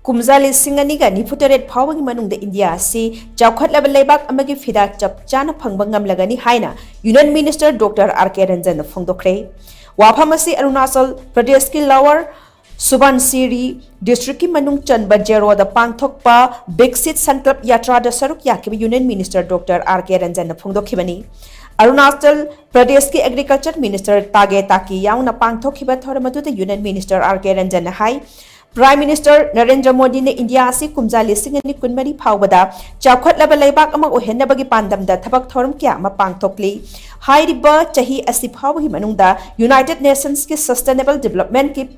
Kumja Lisingani Nifutoret Phaobagi Manungda India si Chaokhatlaba Leibak Amagi Phida Chap Chana Phangba Ngamlagani HAINA Union Minister Dr. RANJAN PHONGDOKKHRE Waphamasi Arunachal Pradesh ki Lower Subansiri District ki Manung Chanba Jero da Pangthokpa Bexit Sanklap Yatra da Saruk Yakiba Union Minister Dr. RANJAN PHONGDOKKHIBani Arunachal Pradesh ki Agriculture Minister Tage Taki Yauna Pangthokhiba Thoramadu Union Minister RANJAN Hai Prime Minister Narendra Modi ne India si Kumja Lisingani Kunmari Phaobada Chaokhatlaba Leibak Amagi Phida Pandamda Thabak Thoram kya ma pangthokli Hairiba Chahi Asi Phaobagi Manungda United Nations ki Sustainable Development ki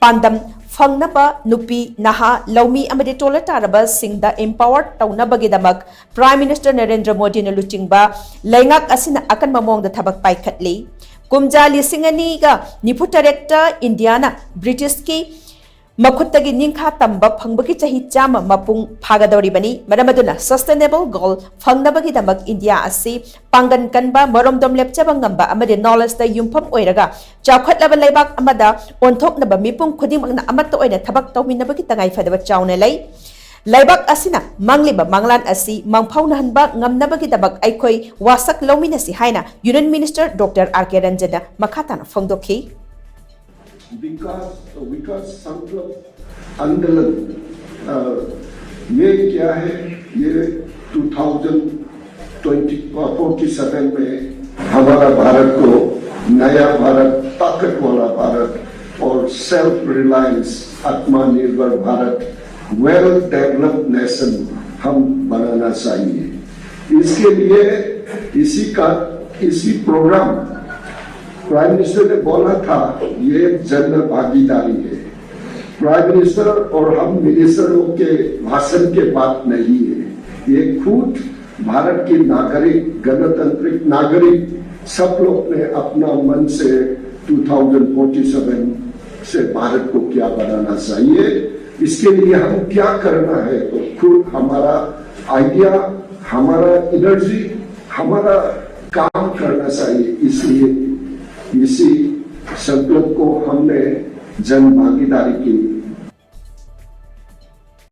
Pandam Phangnaba Nupi Naha Laumi amadi tola taraba singda empowered taunabagi damak Prime Minister Narendra Modi ne luchingba Leingak asina akan mamongda thabak paikhatli Kumja Lisingani ga Niputarekta Indiana British ki Makhutagi Ningkha Tamba Phangbaki Chahi Chama Mapung Phagadoribani Madamaduna Sustainable Goal Phangnabagi Damak India Asi Pangan Kanba Moromdom Lepchabang Ngamba Amadi Knowledge da Yumpam Oiraga Chaokhatlaba Leibak Amada Onthoknaba Mipum Khudimangna Amatta Oina Thabak Tawminabagi Tangai Fadaba Chauna Lei Leibak Asina Mangliba Manglan Asi Mangphaunahanba Ngamnabagi Dabak Aikoi Wasak Lawminasi HAINA Union Minister Dr. RANJAN Makhatana Phongdokhi विकास संकल्प आंदोलन ये क्या है ये 2047 में हमारा भारत को नया भारत ताकत वाला भारत और सेल्फ रिलायंस आत्मनिर्भर भारत वेल डेवलप्ड नेशन हम बनाना चाहिए। इसके लिए इसी प्रोग्राम प्राइम मिनिस्टर ने बोला था ये जन भागीदारी है। प्राइम मिनिस्टर और हम मिनिस्टरों के भाषण के बात नहीं है, ये खुद भारत के नागरिक गणतांत्रिक नागरिक सब लोग ने अपना मन से 2047 से भारत को क्या बनाना चाहिए, इसके लिए हम क्या करना है तो खुद हमारा आइडिया हमारा एनर्जी हमारा काम करना चाहिए। इसलिए इसी संकल्प को हमने जन भागीदारी की